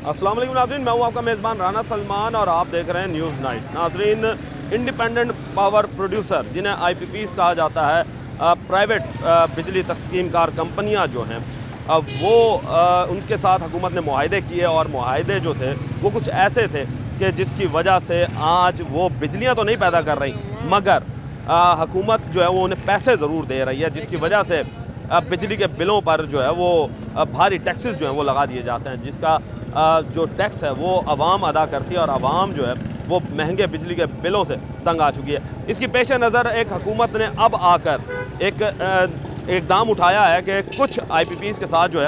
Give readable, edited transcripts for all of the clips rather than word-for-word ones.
अस्सलाम वालेकुम नाज़रीन, मैं हूँ आपका मेज़बान राना सलमान और आप देख रहे हैं न्यूज़ नाइट। नाज़रीन, इंडिपेंडेंट पावर प्रोड्यूसर जिन्हें IPPs कहा जाता है, प्राइवेट बिजली तस्कीमकार कंपनियाँ जो हैं वो उनके साथ हुकूमत ने मुआहदे किए और मुआहदे जो थे वो कुछ ऐसे थे कि जिसकी वजह से आज वो बिजलियाँ तो नहीं पैदा कर रही मगर हुकूमत जो है वो उन्हें पैसे ज़रूर दे रही है, जिसकी वजह से बिजली के बिलों पर जो है वो भारी टैक्सेस जो हैं वो लगा दिए जाते हैं, जिसका जो टैक्स है वो आवाम अदा करती है और आवाम जो है वो महंगे बिजली के बिलों से तंग आ चुकी है। इसकी पेश नज़र एक हुकूमत ने अब आकर एक इक़दाम उठाया है कि कुछ IPPs के साथ जो है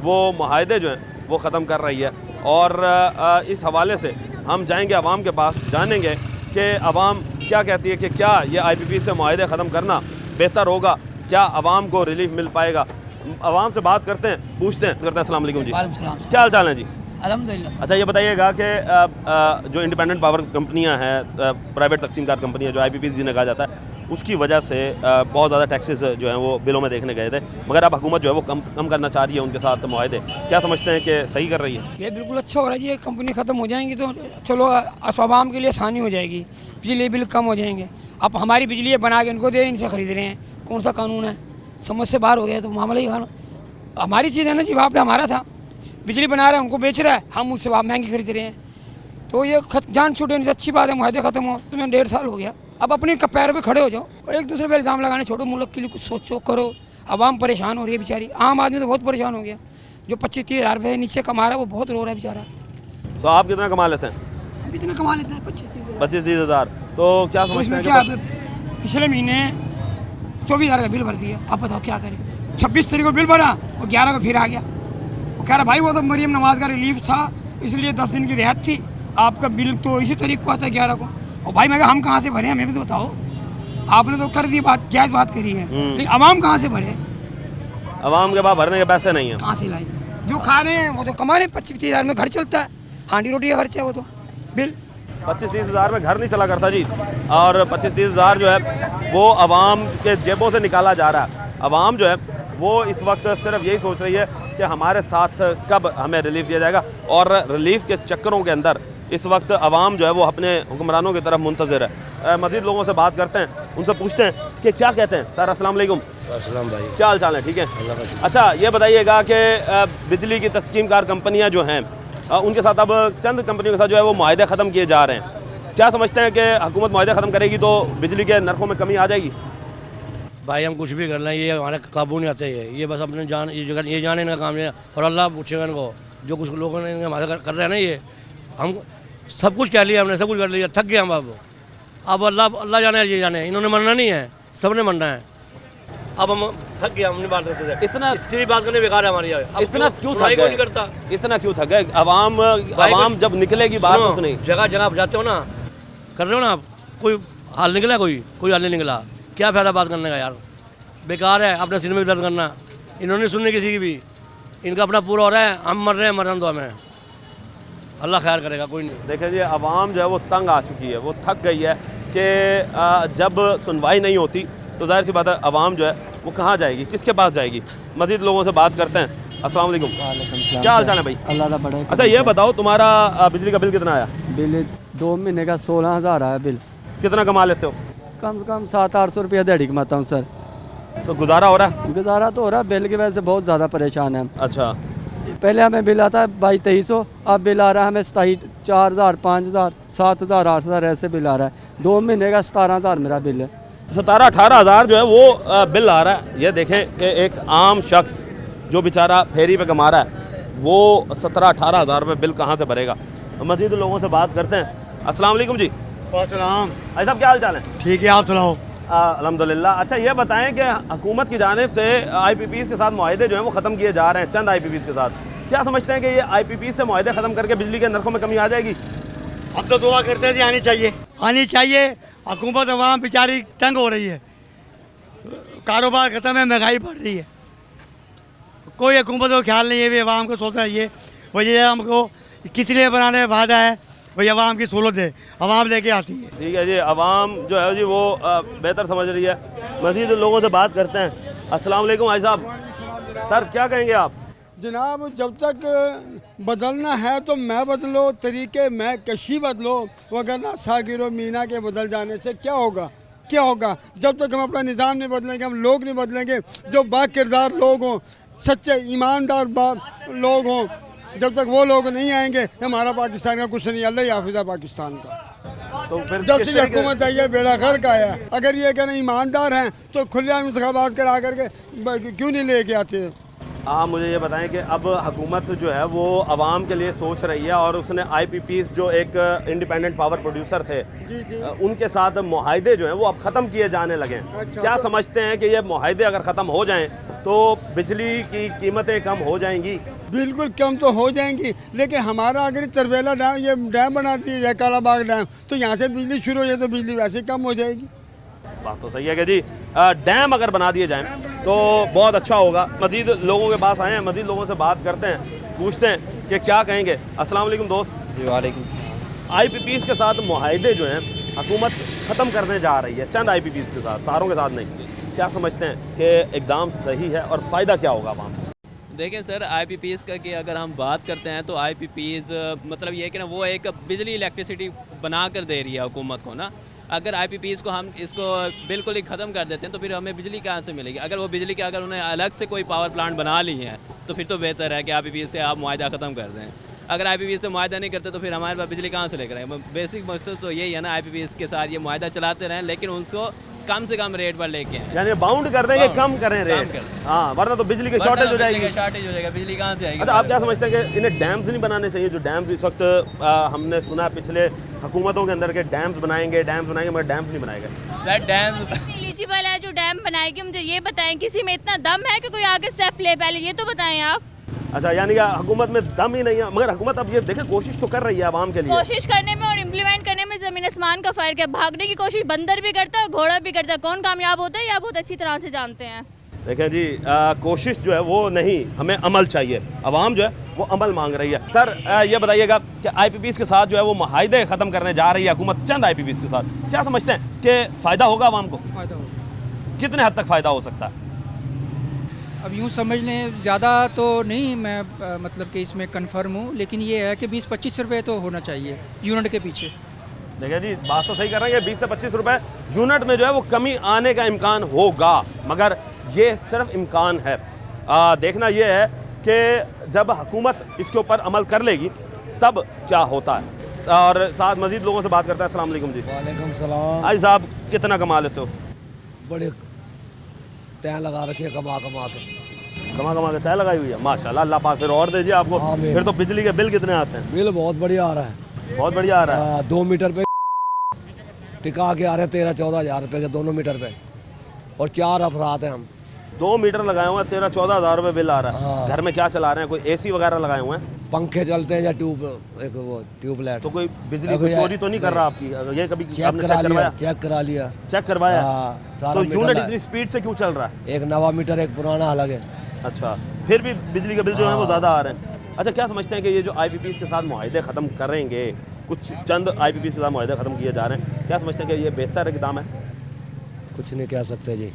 वो मुआहदे जो हैं वो ख़त्म कर रही है और इस हवाले से हम जाएंगे आवाम के पास, जानेंगे कि आवाम क्या कहती है कि क्या ये IPP से मुआहदे ख़त्म करना बेहतर होगा, क्या आवाम को रिलीफ मिल पाएगा। आवाम से बात करते हैं, पूछते हैं। अस्सलाम वालेकुम जी, क्या हाल चाल है जी? अल्हम्दुलिल्लाह। अच्छा, ये बताइएगा कि जो इंडिपेंडेंट पावर कंपनियां हैं, प्राइवेट तकसीमकार कंपनियां जो IPPs जिन्हें कहा जाता है, उसकी वजह से बहुत ज़्यादा टैक्सेस जो हैं वो बिलों में देखने गए थे, मगर अब हुकूमत जो है वो कम करना चाह रही है उनके साथ मुआहदे। क्या समझते हैं कि सही कर रही है? ये बिल्कुल अच्छा हो रहा है। ये कंपनी ख़त्म हो जाएंगी तो चलो आवाम के लिए आसानी हो जाएगी, बिजली बिल कम हो जाएंगे। अब हमारी बिजली बना के इनको दे, इनसे ख़रीद रहे हैं, कौन सा कानून है? समझ से बाहर हो गया तो मामला ही खाना। हमारी चीज़ है ना जी, वहाँ पे हमारा था, बिजली बना रहे हैं, उनको बेच रहा है, हम उससे वहाँ महंगी खरीद रहे हैं। तो ये जान छूटे, इनसे अच्छी बात है मुआहदे ख़त्म हो। तुम्हें 1.5 साल हो गया, अब अपने पैर पे खड़े हो जाओ और एक दूसरे पे इल्ज़ाम लगाने छोड़ो। मुल्क के लिए कुछ सोचो, करो। आवाम परेशान हो रही है बेचारी, आम आदमी तो बहुत परेशान हो गया। जो 25-30 हज़ार रुपये नीचे कमा रहा है वो बहुत रो रहा है बेचारा। तो आप कितना कमा लेते हैं? हम इतना कमा लेते हैं 25-30 हज़ार। तो क्या समझते हैं? क्या पिछले महीने 24 हज़ार का बिल भर दिया। आप बताओ क्या करें? 26 तारीख को बिल भरा और 11 को फिर आ गया। वो कह रहा भाई वो तो मरीम नवाज का रिलीफ था, इसलिए 10 दिन की रियायत थी, आपका बिल तो इसी तारीख को आता है 11 को। और भाई मैं कहा हम कहाँ से भरे, हमें भी तो बताओ। आपने तो कर दी बात, जायज़ बात करी है, लेकिन आवाम कहाँ से भरे? आवाम के पास भरने के पैसे नहीं हैं। कहाँ से लाए? जो खा रहे हैं वो तो कमा रहे हैं। 25-30 हज़ार में घर चलता है, हांडी रोटी का खर्चा है वो तो। बिल 25-30 हज़ार में घर नहीं चला करता जी, और 25-30 हज़ार जो है वो आवाम के जेबों से निकाला जा रहा है। आवाम जो है वो इस वक्त सिर्फ यही सोच रही है कि हमारे साथ कब हमें रिलीफ दिया जाएगा, और रिलीफ के चक्करों के अंदर इस वक्त आवाम जो है वो अपने हुक्मरानों की तरफ मुंतज़िर है। मज़ीद लोगों से बात करते हैं, उनसे पूछते हैं कि क्या कहते हैं। सर अस्सलाम वालेकुम। अस्सलाम भाई, क्या हाल चाल है? ठीक है। अच्छा, ये बताइएगा कि बिजली की तस्कीमकार कंपनियाँ जो हैं उनके साथ अब चंद कंपनियों के साथ जो है वो मुआहदे ख़त्म किए जा रहे हैं। क्या समझते हैं कि हुकूमत मुआहदे ख़त्म करेगी तो बिजली के नरखों में कमी आ जाएगी? भाई हम कुछ भी कर लें, ये हमारे काबू नहीं आते है। ये बस अपने जान ये जाने इनका काम है, और अल्लाह पूछेगा इनको। जो कुछ लोगों ने हमारे कर रहे हैं ना, ये हम सब कुछ कह लिया, हमने सब कुछ कर लिया, थक गए हम। अब अल्लाह जाने, ये जाने, इन्होंने मनना नहीं है, सब ने मनना है। अब हम थक गए, हम नहीं बात करते थे। इतना इसकी बात करने बेकार है हमारी। इतना क्यों थक नहीं करता? गए? इतना क्यों थक गए? आवाम जब निकलेगी बात तो नहीं। जगह जगह आप जाते हो ना, कर रहे हो ना आप, कोई हाल निकला, कोई हाल नहीं निकला। क्या फ़ायदा बात करने का यार, बेकार है। अपने सिर में दर्द करना, इन्होंने सुनने किसी की भी, इनका अपना पूरा हो रहा है। हम मर रहे हैं, मरना तो हमें, अल्लाह खैर करेगा, कोई नहीं। देखिए जी, आवाम जो है वो तंग आ चुकी है, वो थक गई है कि जब सुनवाई नहीं होती तो जाहिर सी बात है आवाम जो है वो कहाँ जाएगी, किसके पास जाएगी। मज़ीद लोगों से बात करते हैं। अस्सलाम वालेकुम। क्या हाल चाल है भाई? अल्लाह बड़ा। अच्छा, ये बताओ तुम्हारा बिजली का बिल कितना आया? बिल 2 महीने का 16,000 आया बिल। कितना कमा लेते हो? कम से कम 700-800 रुपया दिहाड़ी कमाता हूँ सर। तो गुजारा हो रहा है? गुजारा तो हो रहा है, बिल की वजह से बहुत ज़्यादा परेशान है हम। अच्छा, पहले हमें बिल आता है 2200-2300, अब बिल आ रहा है हमें 4,000, 5,000, 7,000, 8,000 ऐसे बिल आ रहा है। 2 महीने का 17,000 मेरा बिल है। 17-18 हज़ार जो है वो बिल आ रहा है। ये देखें कि एक आम शख्स जो बेचारा फेरी पे कमा रहा है वो 17-18 हज़ार रुपये बिल कहाँ से भरेगा। मज़ीद लोगों से बात करते हैं। अस्सलाम वालेकुम जी। सलाम। भाई साहब, क्या हाल चाल है? ठीक है, आप सुनाओ। अल्हम्दुलिल्लाह। अच्छा, ये बताएं कि हुकूमत की जानिब से IPPs के साथ मुआहदे जो हैं वो ख़त्म किए जा रहे हैं, चंद IPPs के साथ। क्या समझते हैं कि ये IPPs से मुआहदे ख़त्म करके बिजली के नरखों में कमी आ जाएगी? अब तो दुआ करते हैं जी, आनी चाहिए। हुकूमत अवाम बेचारी तंग हो रही है, कारोबार ख़त्म है, महंगाई बढ़ रही है, कोई हुकूमत को ख्याल नहीं है। वे अवाम को सोचना चाहिए, वजह हमको किस लिए बनाने वादा है भाई, अवाम की सहूलत है, अवाम लेके आती है। ठीक है जी, अवाम जो है जी वो बेहतर समझ रही है। मज़ीद लोगों से बात करते हैं। अस्सलाम वालेकुम भाई साहब। सर क्या कहेंगे आप? जनाब जब तक बदलना है तो मैं बदलो, तरीके मैं कशी बदलो, वगरना सागिरो मीना के बदल जाने से क्या होगा, क्या होगा। जब तक हम अपना निज़ाम नहीं बदलेंगे, हम लोग नहीं बदलेंगे, जो बाकिरदार लोग हों, सच्चे ईमानदार लोग हों, जब तक वो लोग नहीं आएंगे हमारा पाकिस्तान का कुछ नहीं। अल्लाह ही हाफिज़ है पाकिस्तान का। तो फिर जब किस से तरीके- हुकूमत आई है बेड़ा गर्क आया। अगर ये कहना ईमानदार हैं तो खुलेआम इंतखाबात करा करके क्यों नहीं लेके आते। आप मुझे ये बताएं कि अब हुकूमत जो है वो आवाम के लिए सोच रही है और उसने IPPs जो एक इंडिपेंडेंट पावर प्रोड्यूसर थे उनके साथ मुआहदे जो हैं वो अब ख़त्म किए जाने लगे हैं। अच्छा, क्या तो- समझते हैं कि ये मुआहदे अगर ख़त्म हो जाएं तो बिजली की कीमतें कम हो जाएंगी? बिल्कुल कम तो हो जाएंगी, लेकिन हमारा अगर तरबेला डैम ये डैम बना दिया जाए कालाबाग डैम तो यहाँ से बिजली शुरू हो जाए तो बिजली वैसे ही कम हो जाएगी। बात तो सही है कि जी डैम अगर बना दिए जाएं तो बहुत अच्छा होगा। मज़ीद लोगों के पास आए हैं, मज़ीद लोगों से बात करते हैं, पूछते हैं कि क्या कहेंगे। अस्सलाम वालेकुम दोस्त। वालेकुम। IPPs के साथ मुआहदे जो हैं हुकूमत ख़त्म करने जा रही है, चंद IPPs के साथ, सारों के साथ नहीं। क्या समझते हैं कि एकदम सही है और फ़ायदा क्या होगा आवाम को? देखें सर, IPPs का कि अगर हम बात करते हैं तो IPPs मतलब ये है कि ना वो एक बिजली इलेक्ट्रिसिटी बना कर दे रही है हुकूमत को ना। अगर IPPs को हम इसको बिल्कुल ही ख़त्म कर देते हैं तो फिर हमें बिजली कहाँ से मिलेगी। अगर वो बिजली के अगर उन्हें अलग से कोई पावर प्लांट बना ली है तो फिर तो बेहतर है कि IPPs से आप मुआहदा ख़त्म कर दें। अगर IPPs से मुआहदा नहीं करते तो फिर हमारे पास बिजली कहाँ से लेकर आए। बेसिक मकसद तो यही है ना, IPPs के साथ ये मुआहदा चलाते रहें लेकिन उनको कम से कम रेट पर लेके आए। यानी बाउंड कर देंगे, कम करें रेट। करें। हाँ, वरना तो बिजली की शॉर्टेज हो जाएगी। शॉर्टेज हो जाएगा, बिजली कहाँ से आएगी। अच्छा, आप क्या समझते हैं कि इन्हें डैम्स नहीं बनाने चाहिए? जो डैम्स इस वक्त हमने सुना पिछले हुकूमतों के अंदर के डैम्स बनाएंगे मगर डैम्स नहीं बनाए गए। सर डैम एलिजिबल है जो डैम बनाएगी, मुझे ये बताएं किसी में इतना दम है कि कोई आगे स्टेप ले, पहले ये तो बताएं आप। अच्छा, यानी कि हुकूमत में दम ही नहीं है, मगर हुकूमत अब ये देखें कोशिश तो कर रही है आवाम के लिए। कोशिश करने में और इम्प्लीमेंट करने में ज़मीन आसमान का फ़र्क है। भागने की कोशिश बंदर भी करता है और घोड़ा भी करता है। कौन कामयाब होता है ये आप बहुत अच्छी तरह से जानते हैं। देखें जी, कोशिश जो है वो नहीं, हमें अमल चाहिए। आवाम जो है वो अमल मांग रही है। सर ये बताइएगा कि IPPs के साथ जो है वो मुआहदे ख़त्म करने जा रही है हुकूमत चंद IPPs के साथ। क्या समझते हैं कि फ़ायदा होगा आवाम को? फ़ायदा होगा। कितने हद तक फ़ायदा हो सकता है? अब यूँ समझ लें, ज़्यादा तो नहीं, मैं मतलब कि इसमें कंफर्म हूँ, लेकिन ये है कि 20-25 रुपये तो होना चाहिए यूनिट के पीछे। देखिए जी, बात तो सही कर रहे हैं कि 20 से 25 रुपए यूनिट में जो है वो कमी आने का इम्कान होगा, मगर ये सिर्फ इम्कान है। देखना ये है कि जब हुकूमत इसके ऊपर अमल कर लेगी तब क्या होता है। और साथ मजीद लोगों से बात करते हैं। अस्सलाम वालेकुम जी। वालेकुम सलाम। आई साहब, कितना कमा लेते हो? बड़े तय लगा रखे कमा कमा के। कमा के तय लगाई हुई है, माशाल्लाह। अल्लाह पाक फिर और दीजिए आपको। आमीन। फिर तो बिजली के बिल कितने आते हैं? बिल बहुत बढ़िया आ रहा है। बहुत बढ़िया आ रहा है। 2 मीटर पे टिका के आ रहे हैं 13-14 हज़ार रुपये के, दोनों मीटर पे, और 4 अफराद हैं हम। 2 मीटर लगाए हुए हैं, 13-14 हज़ार रुपये बिल आ रहा है। हाँ। घर में क्या चला रहे हैं? कोई AC वगैरह लगाए हुए हैं? पंखे चलते हैं या ट्यूबलाइट। तो कोई बिजली कोई चोरी तो नहीं कर रहा आपकी? अगर ये कभी चेक आपने करा लिया, करवाया? चेक करा लिया। चेक करवाया? हाँ, सारा तो मीटर यूनिट लगा। इतनी स्पीड से क्यों चल रहा है? एक नवा मीटर, एक पुराना अलग है। अच्छा, फिर भी बिजली के बिल जो है वो ज़्यादा आ रहे हैं। अच्छा, क्या समझते हैं कि ये जो IPPs के साथ मुआहदे ख़त्म करेंगे, कुछ चंद IPPs के साथ मुआहदे ख़त्म किए जा रहे हैं, क्या समझते हैं कि ये बेहतर इक़दाम है? कुछ नहीं कह सकते जी,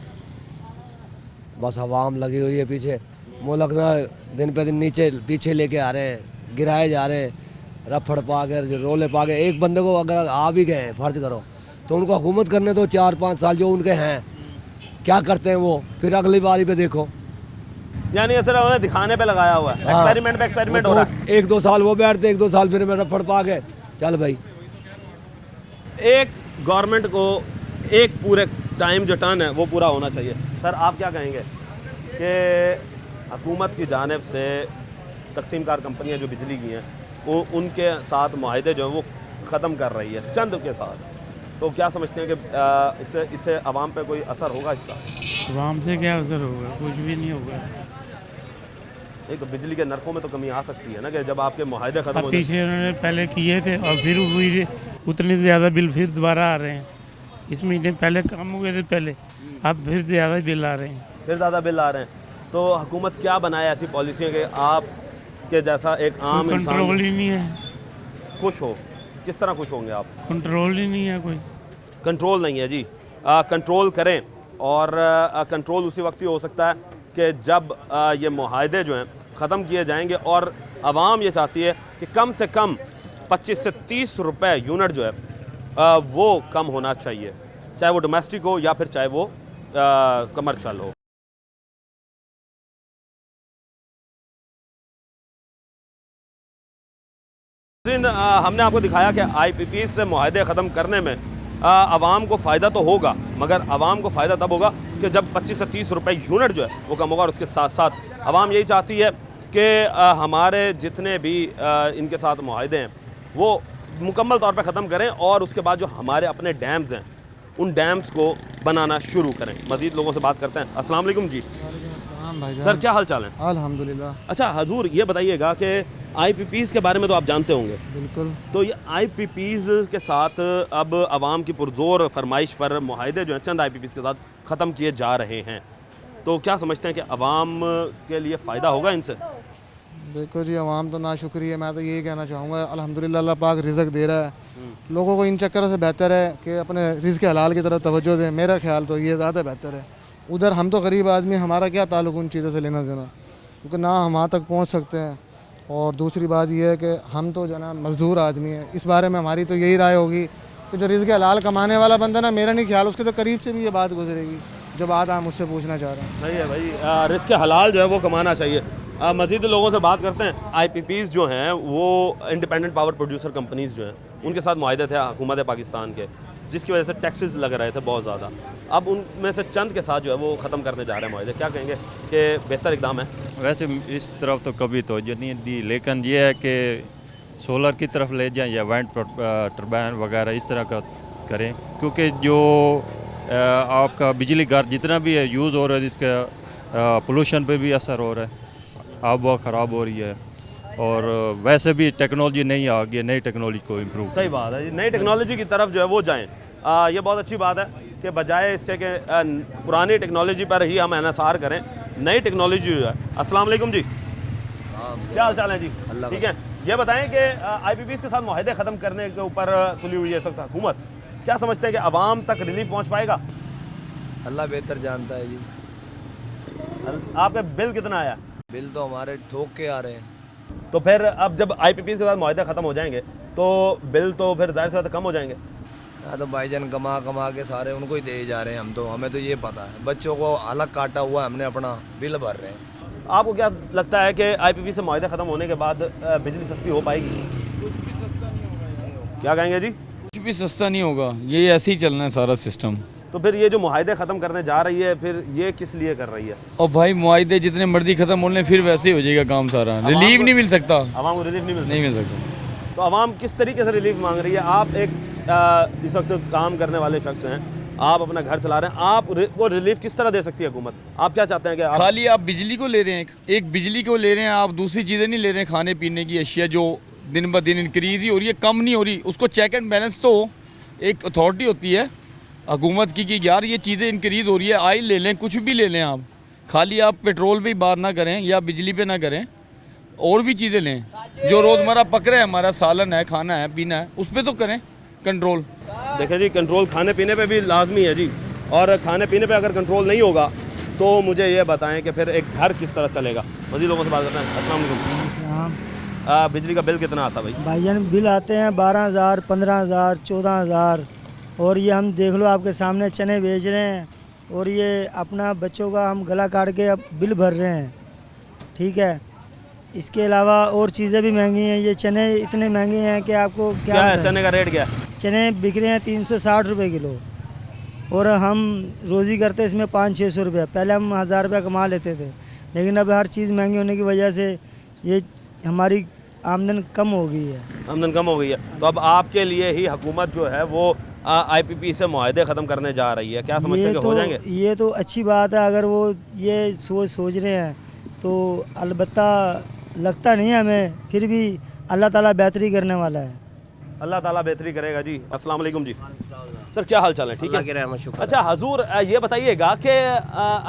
बस हवाम लगी हुई है पीछे। मुल्क ना दिन पे दिन नीचे पीछे लेके आ रहे हैं, गिराए जा रहे हैं, रफड़ पा के, रोले पा के। एक बंदे को अगर आ भी गए, फर्ज करो, तो उनको हुकूमत करने दो 4-5 साल जो उनके हैं, क्या करते हैं वो, फिर अगली बारी पे देखो। यानी ये सिर्फ हमें दिखाने पे लगाया हुआ है, एक्सपेरिमेंट पे एक्सपेरिमेंट हो रहा है। 1-2 साल वो बैठते, 1-2 साल फिर मेरा रफड़ पा के चल भाई। एक गवर्नमेंट को एक पूरे टाइम जो टर्न है वो पूरा होना चाहिए। सर आप क्या कहेंगे कि हुकूमत की जानिब से तकसीमकार कंपनियां जो बिजली की हैं वो उनके साथ मुआहदे जो हैं वो ख़त्म कर रही है चंद के साथ, तो क्या समझते हैं कि इससे आवाम पे कोई असर होगा इसका? आवाम से क्या असर होगा? कुछ भी नहीं होगा। नहीं तो बिजली के नरखों में तो कमी आ सकती है ना, कि जब आपके मुआहदे ख़त्म हो पीछे उन्होंने पहले किए थे और फिर हुई उतने ज़्यादा बिल फिर दोबारा आ रहे हैं। इस महीने पहले कम हुए थे पहले, अब फिर ज़्यादा बिल आ रहे हैं। फिर ज़्यादा बिल आ रहे हैं, तो हुकूमत क्या बनाए ऐसी पॉलिसियाँ कि आप के जैसा एक आम इंसान कंट्रोल ही नहीं है। खुश हो? किस तरह खुश होंगे आप? कंट्रोल ही नहीं है, कोई कंट्रोल नहीं है जी। कंट्रोल करें, और कंट्रोल उसी वक्त ही हो सकता है कि जब ये मुआहदे जो हैं ख़त्म किए जाएंगे और आवाम ये चाहती है कि कम से कम 25 से 30 रुपए यूनिट जो है वो कम होना चाहिए, चाहे वो डोमेस्टिक हो या फिर चाहे वो कमर्शियल हो। हमने आपको दिखाया कि IPPs से मुआहदे ख़त्म करने में आवाम को फ़ायदा तो होगा, मगर आवाम को फ़ायदा तब होगा कि जब 25 से 30 रुपए यूनिट जो है वो कम होगा। और उसके साथ साथ आवाम यही चाहती है कि हमारे जितने भी इनके साथ मुआहदे हैं वो मुकम्मल तौर पर ख़त्म करें और उसके बाद जो हमारे अपने डैम्स हैं उन डैम्स को बनाना शुरू करें। मज़ीद लोगों से बात करते हैं। अस्सलाम वालेकुम जी। सर क्या हाल चाल है? अल्हम्दुलिल्लाह। अच्छा हजूर, ये बताइएगा कि IPPs के बारे में तो आप जानते होंगे। बिल्कुल। तो ये IPPs के साथ अब आवाम की पुरजोर फरमाइश पर मुआहदे जो हैं चंद IPPs के साथ ख़त्म किए जा रहे हैं, तो क्या समझते हैं कि आवाम के लिए फ़ायदा होगा इनसे? देखो जी, आवाम तो नाशुक्री है। मैं तो यही कहना चाहूँगा, अल्हम्दुलिल्लाह अल्लाह पाक रिज़्क दे रहा है लोगों को। इन चक्कर से बेहतर है कि अपने रिज़्क हलाल की तरफ तवज्जो दें। मेरा ख्याल तो ये ज़्यादा बेहतर है। उधर हम तो गरीब आदमी, हमारा क्या ताल्लुक़ उन चीज़ों से लेना देना, क्योंकि ना हम वहाँ तक पहुँच सकते हैं। और दूसरी बात यह है कि हम तो जना मज़दूर आदमी हैं। इस बारे में हमारी तो यही राय होगी कि जो रिज़्क हलाल कमाने वाला बंदा ना, मेरा नहीं ख्याल उसके तो करीब से भी ये बात गुजरेगी जो बात आप मुझसे पूछना चाह रहे हैं। सही है भाई, रिज़्क हलाल जो है वो कमाना चाहिए। मज़ीद लोगों से बात करते हैं। IPPs जो हैं वो इंडिपेंडेंट पावर प्रोड्यूसर कंपनीज़ जो हैं उनके साथ मुआहदे थे हुकूमत पाकिस्तान के, जिसकी वजह से टैक्सेस लग रहे थे बहुत ज़्यादा। अब उनमें से चंद के साथ जो है वो ख़त्म करने जा रहे हैं मुआहदे। क्या कहेंगे कि बेहतर इक़दाम है? वैसे इस तरफ तो कभी तवज्जो नहीं दी, लेकिन ये है कि सोलर की तरफ ले जाएं या विंड टर्बाइन वगैरह इस तरह का करें, क्योंकि जो आपका बिजली घर जितना भी है यूज़ हो रहा है, इसका पोल्यूशन पे भी असर हो रहा है, आबोहवा ख़राब हो रही है। और वैसे भी टेक्नोलॉजी नहीं आ गई, नई टेक्नोलॉजी को इम्प्रूव। सही बात है, नई टेक्नोलॉजी की तरफ जो है वो जाएँ। ये बहुत अच्छी बात है कि बजाय इसके कि पुरानी टेक्नोलॉजी पर ही हम एनएसआर करें, नई टेक्नोलॉजी जो है। अस्सलाम वालेकुम जी, क्या हाल चाल है जी? ठीक है। ये बताएं कि IPPs के साथ मुआहदे ख़त्म करने के ऊपर तुली हुई है इस वक्त हुकूमत, क्या समझते हैं कि आवाम तक रिलीफ पहुँच पाएगा? अल्लाह बेहतर जानता है जी। आपका बिल कितना आया? बिल तो हमारे ठोक के आ रहे हैं। तो फिर अब जब IPPs के साथ मुआहदे ख़त्म हो जाएंगे तो बिल तो फिर ज़ाहिर सी बात है कम हो जाएंगे। हाँ, तो भाईजान कमा के सारे उनको ही दे जा रहे हैं। हम तो, हमें तो ये पता है, बच्चों को अलग काटा हुआ है हमने, अपना बिल भर रहे हैं। आपको क्या लगता है कि IPP से मुआहदे ख़त्म होने के बाद बिजली सस्ती हो पाएगी? कुछ भी सस्ता नहीं होगा। क्या कहेंगे जी? कुछ भी सस्ता नहीं होगा, ये ऐसे ही चलना है सारा सिस्टम। तो फिर ये जो मुआहदे ख़त्म करने जा रही है, फिर ये किस लिए कर रही है? और भाई मुआहदे जितने मर्जी ख़त्म होने, फिर वैसे ही हो जाएगा काम सारा। रिलीफ नहीं मिल सकता, आवाम को रिलीफ नहीं मिल सकता। तो आवाम किस तरीके से रिलीफ मांग रही है? आप एक इस वक्त काम करने वाले शख्स हैं, आप अपना घर चला रहे हैं, आप को रिलीफ किस तरह दे सकती है हुकूमत? आप क्या चाहते हैं कि आप खाली आप बिजली को ले रहे हैं, एक बिजली को ले रहे हैं, आप दूसरी चीज़ें नहीं ले रहे हैं। खाने पीने की अशिया जो दिन ब दिन इंक्रीज़ ही हो रही है, कम नहीं हो रही। उसको चेक एंड बैलेंस तो एक अथॉरिटी होती है हुकूमत की कि यार ये चीज़ें इंक्रीज़ हो रही है, ऑयल ले लें, कुछ भी ले लें आप। खाली आप पेट्रोल पे ही बात ना करें या बिजली पे ना करें, और भी चीज़ें लें जो रोज़मर्रा पक रहे हैं, हमारा सालन है, खाना है, पीना है, उस पर तो करें कंट्रोल। देखें जी, कंट्रोल खाने पीने पे भी लाजमी है जी, और खाने पीने पे अगर कंट्रोल नहीं होगा तो मुझे ये बताएं कि फिर एक घर किस तरह चलेगा। मज़ीद लोगों से बात करते हैं। अस्सलाम वालेकुम। बिजली का बिल कितना आता है भाई? भाईजान बिल आते हैं 12,000, 15,000, 14,000। और ये हम देख लो आपके सामने चने बेच रहे हैं, और ये अपना बच्चों का हम गला काट के अब बिल भर रहे हैं। ठीक है, इसके अलावा और चीज़ें भी महंगी हैं। ये चने इतने महंगे हैं कि आपको क्या है? चने का रेट क्या है? चने बिक रहे हैं 360 रुपये किलो, और हम रोज़ी करते इसमें 500-600 रुपये। पहले हम 1000 रुपये कमा लेते थे, लेकिन अब हर चीज़ महंगी होने की वजह से ये हमारी आमदन कम हो गई है। आमदन कम हो गई है, तो अब आपके लिए ही हुकूमत जो है वो IPP से मुआहदे ख़त्म करने जा रही है। क्या समझते हैं कि हो जाएंगे? ये तो अच्छी बात है, अगर वो ये सोच रहे हैं तो अलबत्ता लगता नहीं है हमें, फिर भी अल्लाह ताला बेहतरी करने वाला है। अल्लाह ताला बेहतरी करेगा जी। अस्सलाम वालेकुम जी। सर क्या हाल चाल है? ठीक है। अच्छा हजूर, ये बताइएगा कि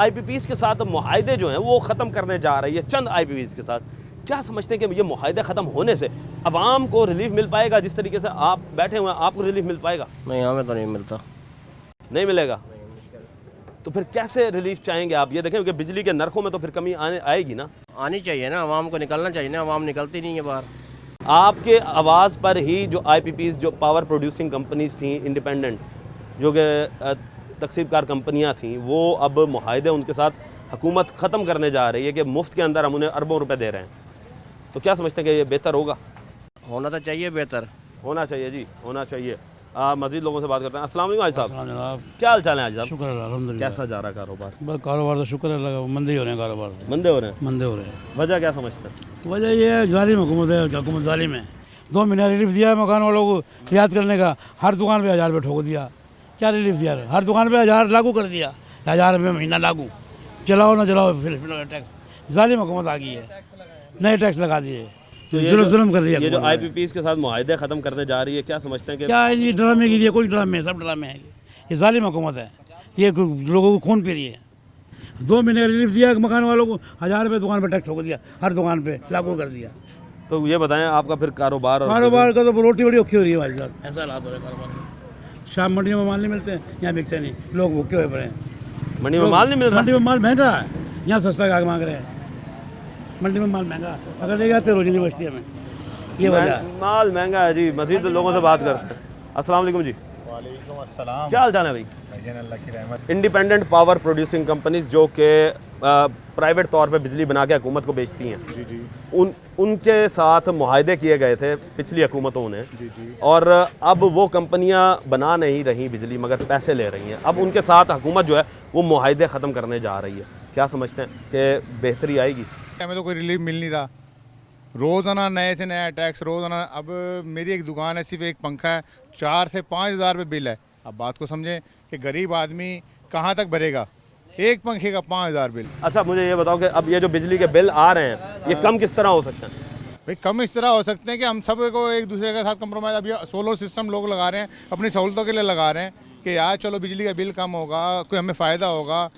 IPPs के साथ मुआहदे जो हैं वो ख़त्म करने जा रही है चंद IPPs के साथ, क्या समझते हैं कि ये मुआहदे ख़त्म होने से आवाम को रिलीफ मिल पाएगा? जिस तरीके से आप बैठे हुए हैं, आपको रिलीफ मिल पाएगा? नहीं, हमें तो नहीं मिलता। नहीं मिलेगा? तो फिर कैसे रिलीफ चाहेंगे आप? ये देखें कि बिजली के नरखों में तो फिर कमी आएगी ना। आनी चाहिए ना, आवाम को निकलना चाहिए ना, आवाम निकलती नहीं है बाहर। आपके आवाज़ पर ही जो IPPs जो पावर प्रोड्यूसिंग कंपनीज थी इंडिपेंडेंट, जो कि तकसीबकार कंपनियां थीं, वो अब मुआहदे उनके साथ हुकूमत ख़त्म करने जा रही है कि मुफ्त के अंदर हम उन्हें अरबों रुपए दे रहे हैं। तो क्या समझते हैं कि ये बेहतर होगा? होना तो चाहिए, बेहतर होना चाहिए जी, होना चाहिए। मज़ीद लोगों से बात करते हैं। अस्सलाम वालेकुम भाई साहब, क्या हाल चाल है आज साहब? शुक्र है अल्हम्दुलिल्लाह। कैसा जा रहा कारोबार? बस कारोबार तो शुक्र है, मंदे हो रहे हैं, कारोबार मंदे हो रहे हैं। मंदे हो रहे हैं। वजह क्या समझते हैं? वजह ये है जालिम हुकूमत है, हुकूमत जालिम है। 2 महीना रिलीफ दिया है मकान वालों को रियायत करने का, हर दुकान पे 1000 रुपये ठोक दिया। क्या रिलीफ दिया? हर दुकान पे 1000 लागू कर दिया, 1000 रुपये महीना लागू, चलाओ ना चलाओ फिर टैक्स। जालिम हुकूमत आ गई है, नए टैक्स लगा दिए, जुल्म कर दिया। ये जो IPPs के साथ मुआहदे ख़त्म करने जा रही है, क्या समझते हैं कि क्या है ये ड्रामे के लिए? कोई ड्रामे, सब ड्रामे है। ये जालिम हुकूमत है, ये लोगों को खून पी रही है। 2 महीने का रिलीफ दिया मकान वालों को, 1000 रुपये दुकान पर टैक्स ठोक दिया, हर दुकान पे लागू कर दिया। तो ये बताएं आपका फिर कारोबार का तो रोटी बड़ी औखी हो रही है भाई साहब, ऐसा हालात हो रहे हैं कारोबार में। शाम मंडियों में माल नहीं मिलते हैं, यहाँ बिकते नहीं, लोग भूखे हुए पड़े हैं। मंडी में माल नहीं मिल रहा? मंडी में माल महंगा है, यहाँ सस्ता का मांग रहे हैं। मंडी में माल महंगा, अगर ले जाते रोजी नहीं बचती हमें, ये वजह। माल महंगा है जी। मजीद लोगों से बात करते हैं। अस्सलाम वालेकुम जी। वालेकुम अस्सलाम। क्या हाल चाल है भाई? अल्लाह की रहमत। इंडिपेंडेंट पावर प्रोड्यूसिंग कंपनीज जो कि प्राइवेट तौर पे बिजली बना के हुकूमत को बेचती हैं, जी जी, उनके साथ मुआहदे किए गए थे पिछली हुकूमतों ने, जी जी, और अब वो कंपनियां बना नहीं रही बिजली, मगर पैसे ले रही हैं। अब उनके साथ हुकूमत जो है वो मुआहदे ख़त्म करने जा रही है। क्या समझते हैं कि बेहतरी आएगी? हमें तो कोई रिलीफ मिल नहीं रहा, रोज़ाना नए से नया टैक्स, रोज़ाना। अब मेरी एक दुकान है, सिर्फ एक पंखा है, 4 से 5000 रुपये बिल है। अब बात को समझें कि गरीब आदमी कहाँ तक भरेगा, एक पंखे का 5000 बिल। अच्छा मुझे ये बताओ कि अब ये जो बिजली के बिल आ रहे हैं, ये कम किस तरह हो सकते हैं? भाई कम इस तरह हो सकते हैं कि हम सब को एक दूसरे के साथ कंप्रोमाइज़। अभी सोलर सिस्टम लोग लगा रहे हैं, अपनी सहूलतों के लिए लगा रहे हैं कि यार चलो बिजली का बिल कम होगा, कोई हमें फ़ायदा होगा।